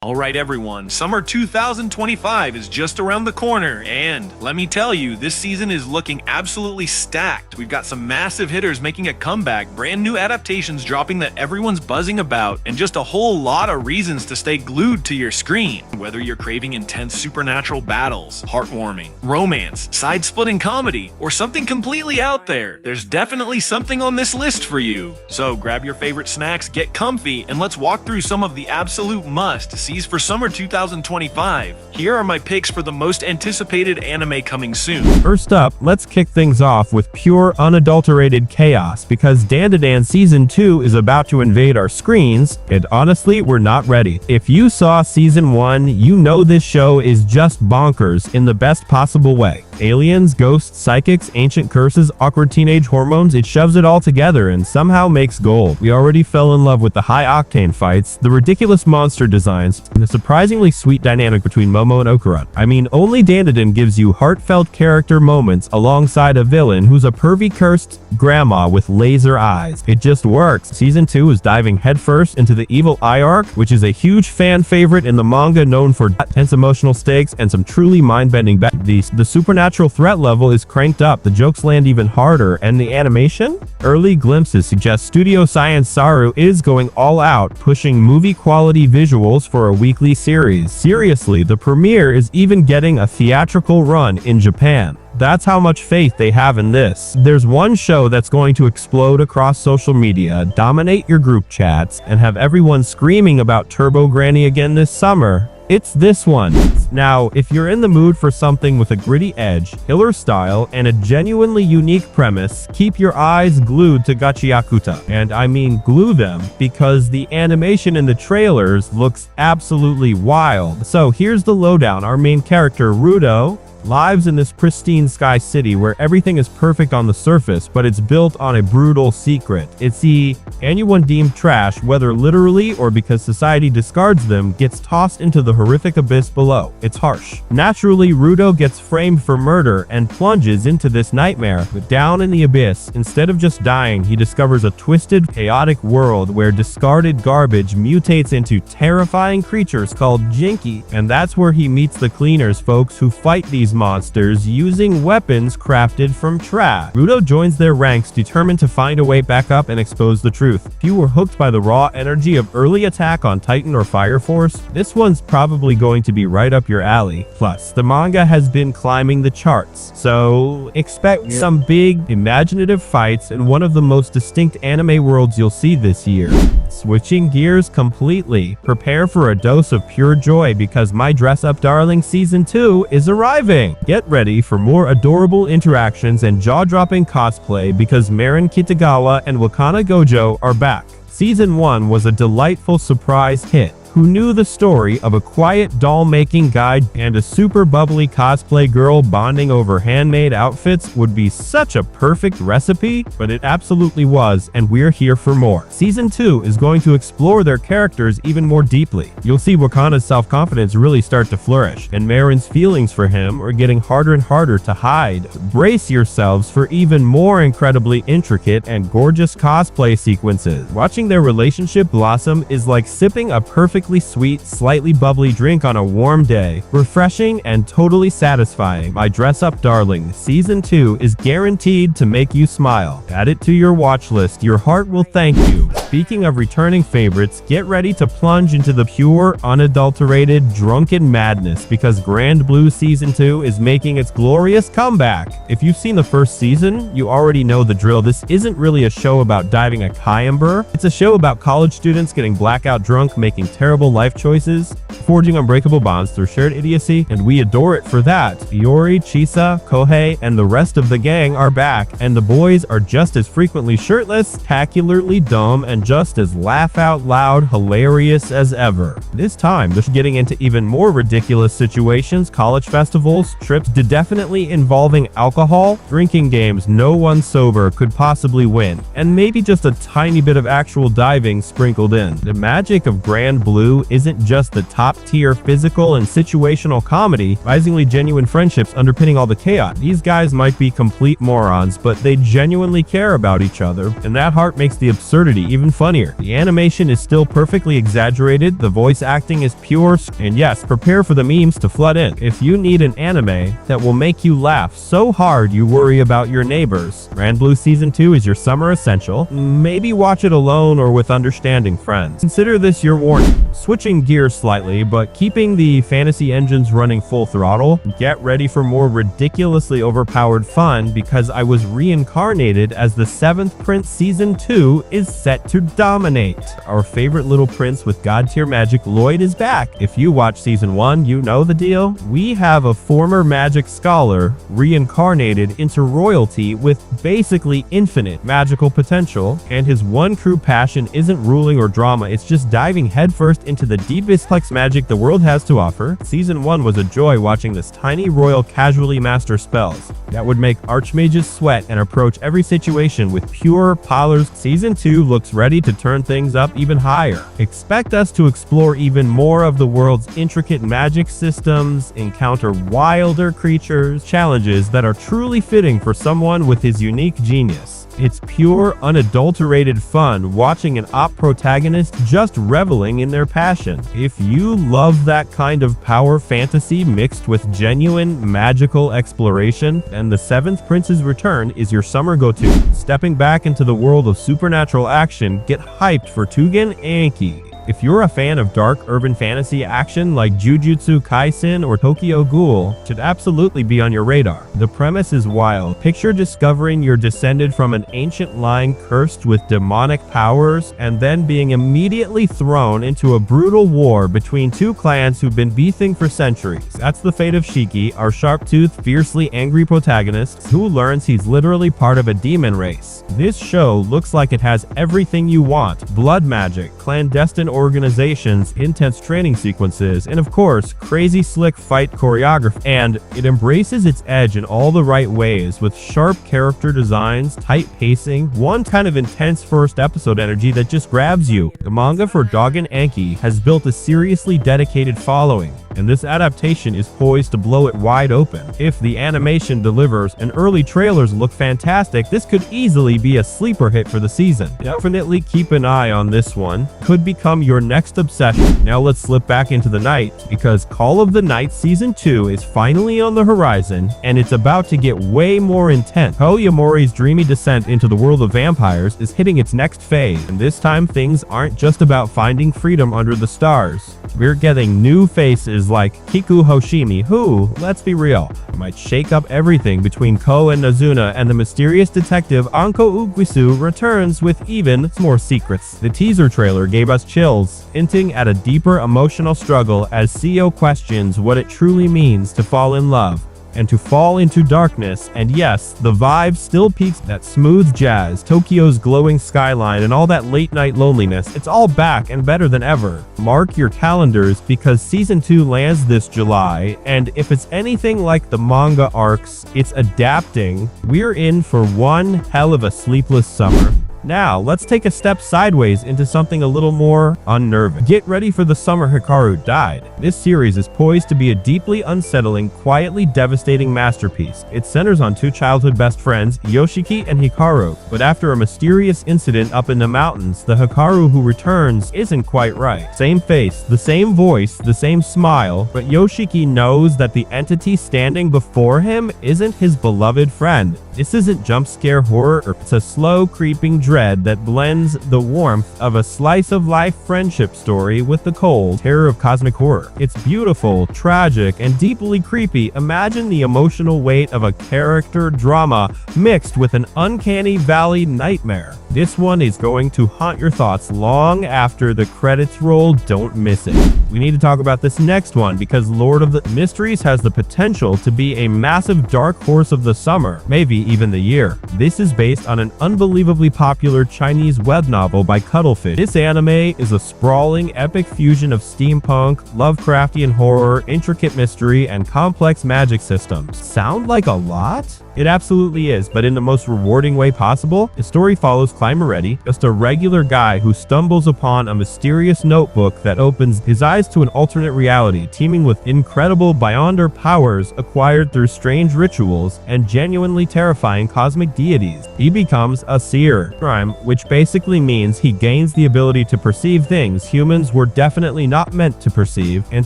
Alright everyone, summer 2025 is just around the corner, and let me tell you, this season is looking absolutely stacked. We've got some massive hitters making a comeback, brand new adaptations dropping that everyone's buzzing about, and just a whole lot of reasons to stay glued to your screen. Whether you're craving intense supernatural battles, heartwarming, romance, side-splitting comedy, or something completely out there, there's definitely something on this list for you. So grab your favorite snacks, get comfy, and let's walk through some of the absolute must-sees for summer 2025. Here are my picks for the most anticipated anime coming soon. First up, let's kick things off with pure, unadulterated chaos because Dandadan Season 2 is about to invade our screens, and honestly, we're not ready. If you saw Season 1, you know this show is just bonkers in the best possible way. Aliens, ghosts, psychics, ancient curses, awkward teenage hormones, it shoves it all together and somehow makes gold. We already fell in love with the high-octane fights, the ridiculous monster designs, and the surprisingly sweet dynamic between Momo and Okuran. I mean, only Dandadan gives you heartfelt character moments alongside a villain who's a pervy cursed grandma with laser eyes. It just works. Season 2 is diving headfirst into the evil eye arc, which is a huge fan favorite in the manga, known for tense emotional stakes and some truly mind-bending the supernatural threat level is cranked up, the jokes land even harder, and the animation? Early glimpses suggest Studio Science Saru is going all out, pushing movie-quality visuals for a weekly series. Seriously, the premiere is even getting a theatrical run in Japan. That's how much faith they have in this. There's one show that's going to explode across social media, dominate your group chats, and have everyone screaming about Turbo Granny again this summer. It's this one. Now, if you're in the mood for something with a gritty edge, killer style, and a genuinely unique premise, keep your eyes glued to Gachiakuta. And I mean glue them, because the animation in the trailers looks absolutely wild. So here's the lowdown. Our main character, Rudo, lives in this pristine sky city where everything is perfect on the surface, but it's built on a brutal secret. It's the anyone deemed trash, whether literally or because society discards them, gets tossed into the horrific abyss below. It's harsh. Naturally, Rudo gets framed for murder and plunges into this nightmare, but down in the abyss, instead of just dying, he discovers a twisted, chaotic world where discarded garbage mutates into terrifying creatures called Jinki, and that's where he meets the cleaners folks who fight these monsters using weapons crafted from trash. Rudo joins their ranks, determined to find a way back up and expose the truth. If you were hooked by the raw energy of early Attack on Titan or Fire Force, this one's probably going to be right up your alley. Plus, the manga has been climbing the charts, so expect some big, imaginative fights in one of the most distinct anime worlds you'll see this year. Switching gears completely, prepare for a dose of pure joy because My Dress Up Darling Season 2 is arriving. Get ready for more adorable interactions and jaw-dropping cosplay because Marin Kitagawa and Wakana Gojo are back. Season 1 was a delightful surprise hit. Who knew the story of a quiet doll-making guide and a super bubbly cosplay girl bonding over handmade outfits would be such a perfect recipe? But it absolutely was, and we're here for more. Season 2 is going to explore their characters even more deeply. You'll see Wakana's self-confidence really start to flourish, and Marin's feelings for him are getting harder and harder to hide. Brace yourselves for even more incredibly intricate and gorgeous cosplay sequences. Watching their relationship blossom is like sipping a perfectly sweet, slightly bubbly drink on a warm day. Refreshing and totally satisfying. My Dress Up Darling Season 2 is guaranteed to make you smile. Add it to your watch list. Your heart will thank you. Speaking of returning favorites, get ready to plunge into the pure, unadulterated, drunken madness because Grand Blue Season 2 is making its glorious comeback. If you've seen the first season, you already know the drill. This isn't really a show about diving a Kayamber. It's a show about college students getting blackout drunk, making terrible life choices, forging unbreakable bonds through shared idiocy, and we adore it for that. Iori, Chisa, Kohei, and the rest of the gang are back, and the boys are just as frequently shirtless, spectacularly dumb, and just as laugh-out-loud hilarious as ever. This time, they're getting into even more ridiculous situations, college festivals, trips definitely involving alcohol, drinking games no one sober could possibly win, and maybe just a tiny bit of actual diving sprinkled in. The magic of Grand Blue isn't just the top-tier physical and situational comedy, risingly genuine friendships underpinning all the chaos. These guys might be complete morons, but they genuinely care about each other, and that heart makes the absurdity even even funnier. The animation is still perfectly exaggerated, the voice acting is pure, and yes, prepare for the memes to flood in. If you need an anime that will make you laugh so hard you worry about your neighbors, Granblue Season 2 is your summer essential. Maybe watch it alone or with understanding friends. Consider this your warning. Switching gears slightly, but keeping the fantasy engines running full throttle, get ready for more ridiculously overpowered fun because I was reincarnated as the 7th Prince. Season 2 is set to dominate. Our favorite little prince with god-tier magic, Lloyd, is back. If you watch Season 1, you know the deal. We have a former magic scholar reincarnated into royalty with basically infinite magical potential, and his one true passion isn't ruling or drama, it's just diving headfirst into the deepest complex magic the world has to offer. Season 1 was a joy watching this tiny royal casually master spells that would make archmages sweat and approach every situation with pure powers. Season 2 looks ready to turn things up even higher. Expect us to explore even more of the world's intricate magic systems, encounter wilder creatures, challenges that are truly fitting for someone with his unique genius. It's pure, unadulterated fun watching an op protagonist just reveling in their passion. If you love that kind of power fantasy mixed with genuine magical exploration, then The 7th Prince's Return is your summer go-to. Stepping back into the world of supernatural action, get hyped for Tugen Anki. If you're a fan of dark urban fantasy action like Jujutsu Kaisen or Tokyo Ghoul, it should absolutely be on your radar. The premise is wild. Picture discovering you're descended from an ancient line cursed with demonic powers and then being immediately thrown into a brutal war between two clans who've been beefing for centuries. That's the fate of Shiki, our sharp-toothed, fiercely angry protagonist, who learns he's literally part of a demon race. This show looks like it has everything you want: blood magic, clandestine organizations, intense training sequences, and of course, crazy slick fight choreography. And it embraces its edge in all the right ways with sharp character designs, tight pacing, one kind of intense first episode energy that just grabs you. The manga for Dogen Anki has built a seriously dedicated following, and this adaptation is poised to blow it wide open. If the animation delivers and early trailers look fantastic, this could easily be a sleeper hit for the season. Definitely keep an eye on this one. Could become your next obsession. Now let's slip back into the night, because Call of the Night Season 2 is finally on the horizon, and it's about to get way more intense. Koyamori's dreamy descent into the world of vampires is hitting its next phase, and this time things aren't just about finding freedom under the stars. We're getting new faces like Kiku Hoshimi, who, let's be real, might shake up everything between Ko and Nazuna, and the mysterious detective Anko Uguisu returns with even more secrets. The teaser trailer gave us chills, hinting at a deeper emotional struggle as Seo questions what it truly means to fall in love and to fall into darkness. And yes, the vibe still peaks. That smooth jazz, Tokyo's glowing skyline, and all that late night loneliness, it's all back and better than ever. Mark your calendars, because Season 2 lands this July, and if it's anything like the manga arcs it's adapting, we're in for one hell of a sleepless summer. Now, let's take a step sideways into something a little more unnerving. Get ready for The Summer Hikaru Died. This series is poised to be a deeply unsettling, quietly devastating masterpiece. It centers on two childhood best friends, Yoshiki and Hikaru, but after a mysterious incident up in the mountains, the Hikaru who returns isn't quite right. Same face, the same voice, the same smile, but Yoshiki knows that the entity standing before him isn't his beloved friend. This isn't jump scare horror, it's a slow creeping dread that blends the warmth of a slice of life friendship story with the cold terror of cosmic horror. It's beautiful, tragic, and deeply creepy. Imagine the emotional weight of a character drama mixed with an uncanny valley nightmare. This one is going to haunt your thoughts long after the credits roll. Don't miss it. We need to talk about this next one because Lord of the Mysteries has the potential to be a massive dark horse of the summer, maybe even the year. This is based on an unbelievably popular Chinese web novel by Cuttlefish. This anime is a sprawling, epic fusion of steampunk, Lovecraftian horror, intricate mystery, and complex magic systems. Sound like a lot? It absolutely is, but in the most rewarding way possible. The story follows Climaretti, just a regular guy who stumbles upon a mysterious notebook that opens his eyes to an alternate reality, teeming with incredible beyonder powers acquired through strange rituals and genuinely terrifying cosmic deities. He becomes a seer, Shrine, which basically means he gains the ability to perceive things humans were definitely not meant to perceive, and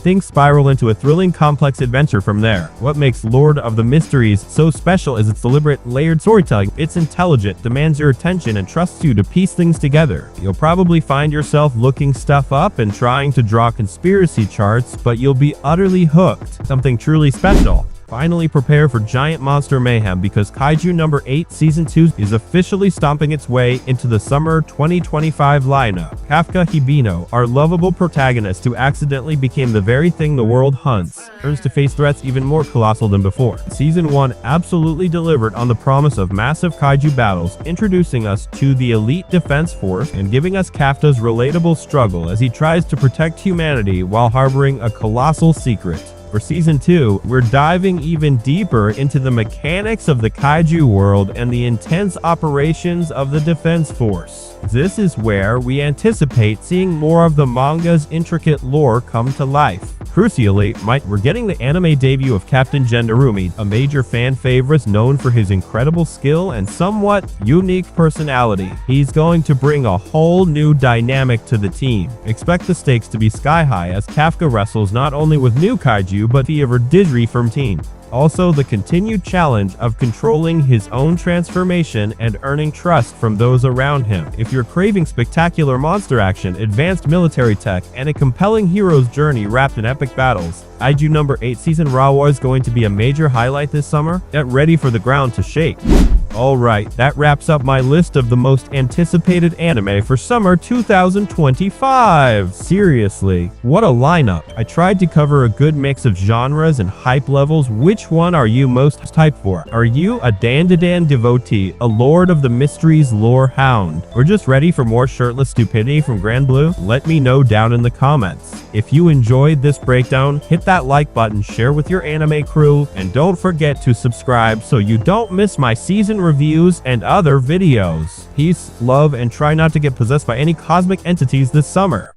things spiral into a thrilling, complex adventure from there. What makes Lord of the Mysteries so special is its deliberate, layered storytelling. It's intelligent, demands your attention, and trusts you to piece things together. You'll probably find yourself looking stuff up and trying to draw conspiracy charts, but you'll be utterly hooked. Something truly special. Finally, prepare for giant monster mayhem because Kaiju number 8 Season 2 is officially stomping its way into the summer 2025 lineup. Kafka Hibino, our lovable protagonist who accidentally became the very thing the world hunts, turns to face threats even more colossal than before. Season 1 absolutely delivered on the promise of massive Kaiju battles, introducing us to the elite defense force and giving us Kafka's relatable struggle as he tries to protect humanity while harboring a colossal secret. For Season 2, we're diving even deeper into the mechanics of the Kaiju world and the intense operations of the Defense Force. This is where we anticipate seeing more of the manga's intricate lore come to life. Crucially, we're getting the anime debut of Captain Gendarumi, a major fan favorite known for his incredible skill and somewhat unique personality. He's going to bring a whole new dynamic to the team. Expect the stakes to be sky high as Kafka wrestles not only with new Kaiju but the Everdidri from team. Also, the continued challenge of controlling his own transformation and earning trust from those around him. If you're craving spectacular monster action, advanced military tech, and a compelling hero's journey wrapped in epic battles, Kaiju number 8 Season Rawa is going to be a major highlight this summer. Get ready for the ground to shake. Alright, that wraps up my list of the most anticipated anime for summer 2025. Seriously, what a lineup. I tried to cover a good mix of genres and hype levels. Which one are you most hyped for? Are you a Dandadan devotee, a Lord of the Mysteries lore hound, or just ready for more shirtless stupidity from Grand Blue? Let me know down in the comments. If you enjoyed this breakdown, hit that like button, share with your anime crew, and don't forget to subscribe so you don't miss my season reviews and other videos. Peace, love, and try not to get possessed by any cosmic entities this summer.